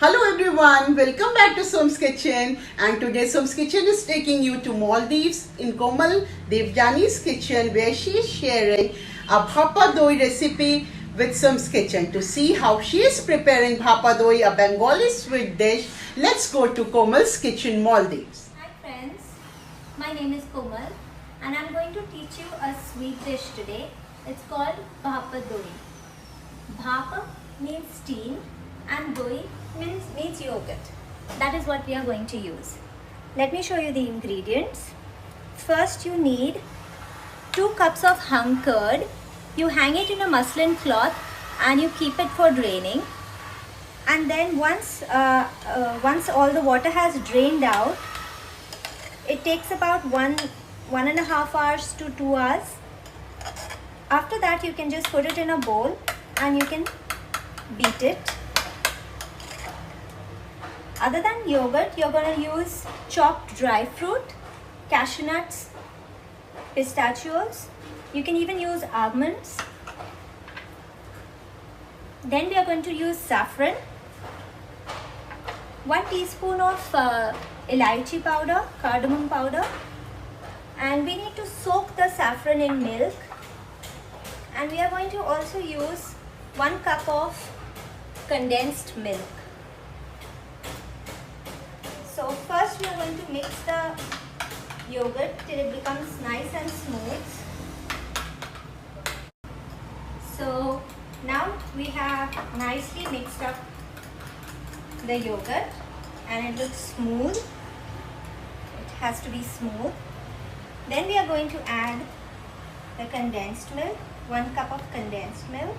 Hello everyone, welcome back to Som's Kitchen, and today Som's Kitchen is taking you to Maldives in Komal Devjani's kitchen, where she is sharing a bhapa doi recipe with Som's Kitchen. To see how she is preparing bhapa doi, a Bengali sweet dish, let's go to Komal's kitchen, Maldives. Hi friends, my name is Komal and I'm going to teach you a sweet dish today. It's called bhapa doi. Bhapa means steam and doi means yogurt. That is what we are going to use. Let me show you the ingredients. First you need 2 cups of hung curd. You hang it in a muslin cloth and you keep it for draining. And then once all the water has drained out, it takes about one and a half hours to 2 hours. After that you can just put it in a bowl and you can beat it. Other than yogurt, you're going to use chopped dry fruit, cashew nuts, pistachios. You can even use almonds. Then we are going to use saffron, 1 teaspoon of elaichi powder, cardamom powder, and we need to soak the saffron in milk. And we are going to also use 1 cup of condensed milk. So first we are going to mix the yogurt till it becomes nice and smooth. So now we have nicely mixed up the yogurt and it looks smooth. It has to be smooth. Then we are going to add the condensed milk, 1 cup of condensed milk.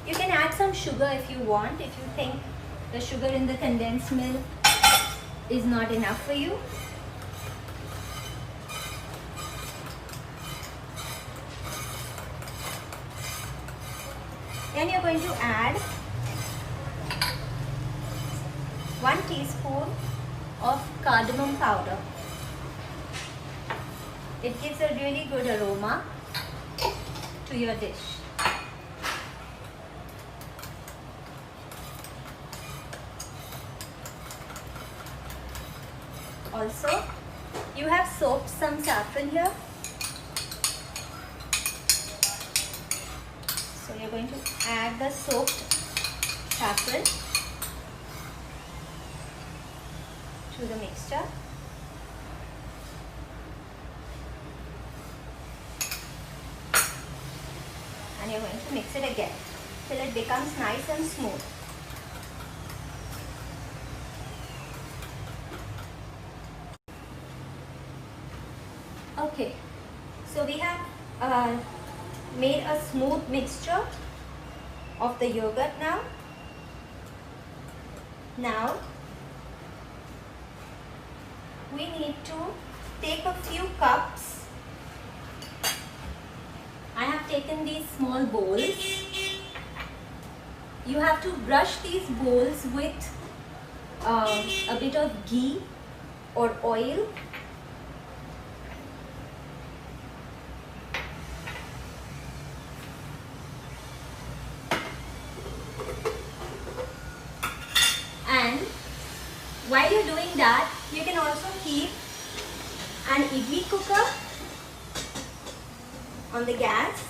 You can add some sugar if you want, if you think the sugar in the condensed milk is not enough for you. Then you're going to add 1 teaspoon of cardamom powder. It gives a really good aroma to your dish. Also, you have soaked some saffron here. So you're going to add the soaked saffron to the mixture. And you're going to mix it again till it becomes nice and smooth. Okay, so we have made a smooth mixture of the yogurt now. Now we need to take a few cups. I have taken these small bowls. You have to brush these bowls with a bit of ghee or oil. And while you're doing that, you can also keep an idli cooker on the gas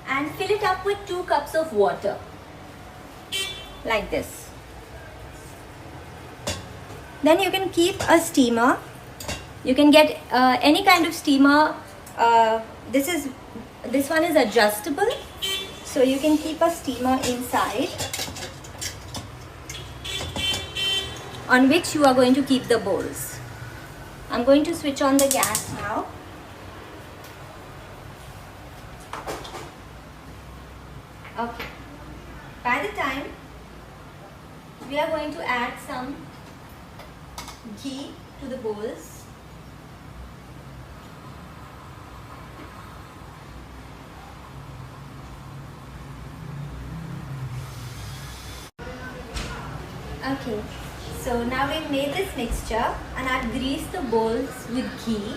and fill it up with 2 cups of water, like this. Then you can keep a steamer. You can get any kind of steamer. This one is adjustable, so you can keep a steamer inside, on which you are going to keep the bowls. I'm going to switch on the gas now. Okay. By the time, we are going to add some ghee to the bowls. Okay. So now we've made this mixture and I've greased the bowls with ghee.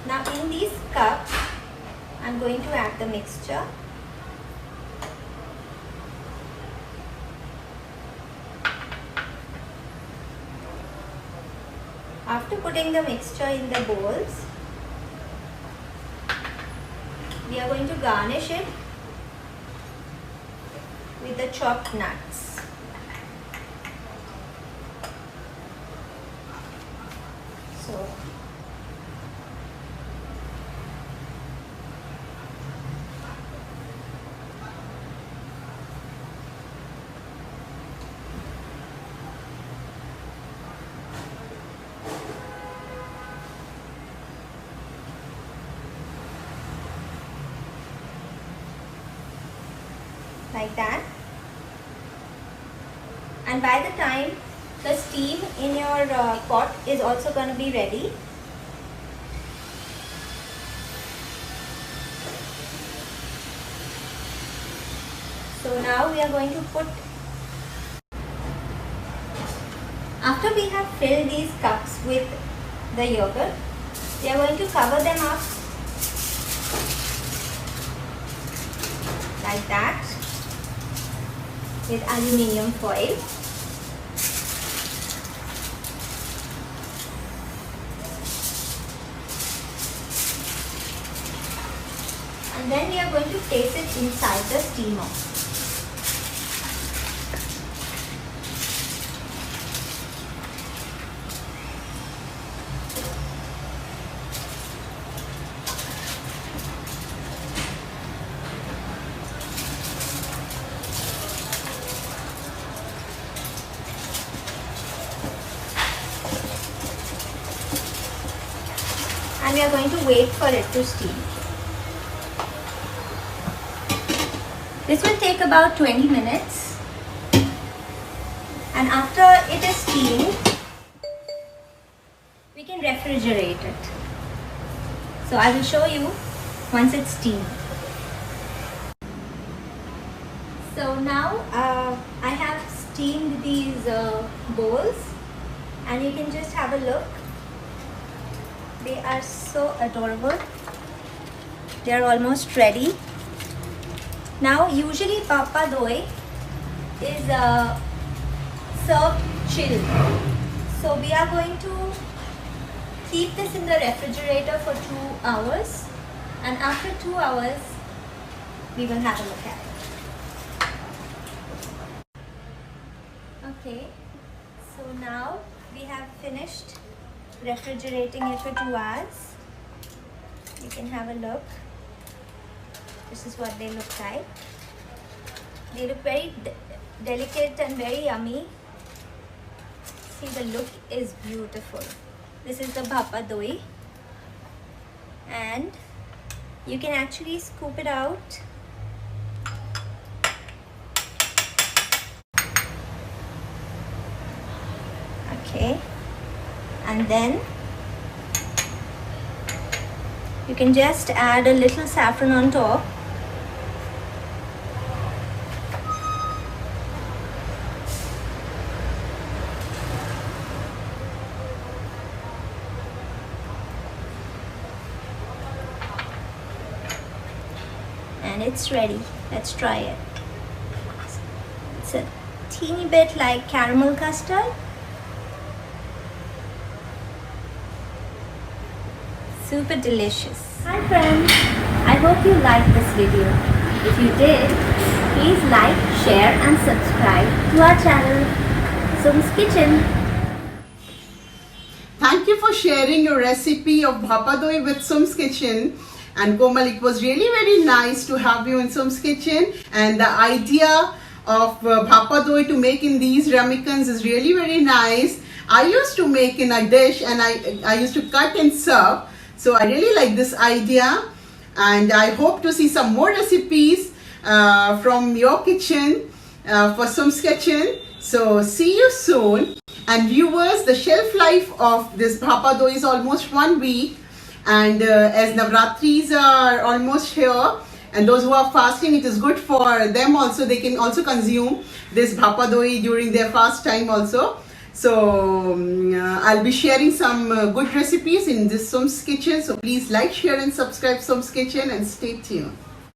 Now in these cups, I'm going to add the mixture. After putting the mixture in the bowls, we are going to garnish it with the chopped nuts. So, like that. And by the time the steam in your pot is also going to be ready, so now we are going to put, after we have filled these cups with the yogurt, we are going to cover them up like that with aluminium foil. And then we are going to place it inside the steamer. And we are going to wait for it to steam. This will take about 20 minutes, and after it is steamed, we can refrigerate it. So I will show you once it's steamed. So now I have steamed these bowls, and you can just have a look. They are so adorable. They are almost ready. Now usually Bhapa Doi is served chilled. So we are going to keep this in the refrigerator for 2 hours, and after 2 hours we will have a look at it. Okay, so now we have finished refrigerating it for 2 hours. You can have a look. This is what they look like. They look very delicate and very yummy. See, the look is beautiful. This is the Bhapa Doi, and you can actually scoop it out. Okay, and then you can just add a little saffron on top. And it's ready. Let's try it. It's a teeny bit like caramel custard. Super delicious. Hi friends, I hope you liked this video. If you did, please like, share and subscribe to our channel, Sum's Kitchen. Thank you for sharing your recipe of Bhapa Doi with Sum's Kitchen. And Komal, it was really very nice to have you in Sum's Kitchen. And the idea of Bhapa Doi to make in these ramekins is really very nice. I used to make in a dish, and I used to cut and serve. So I really like this idea, and I hope to see some more recipes from your kitchen for Sum's Kitchen. So see you soon. And viewers, the shelf life of this Bhapa Doi is almost 1 week. And as Navratris are almost here, and those who are fasting, it is good for them also. They can also consume this Bhapa Doi during their fast time also. So I'll be sharing some good recipes in this Som's Kitchen. So please like, share and subscribe Som's Kitchen and stay tuned.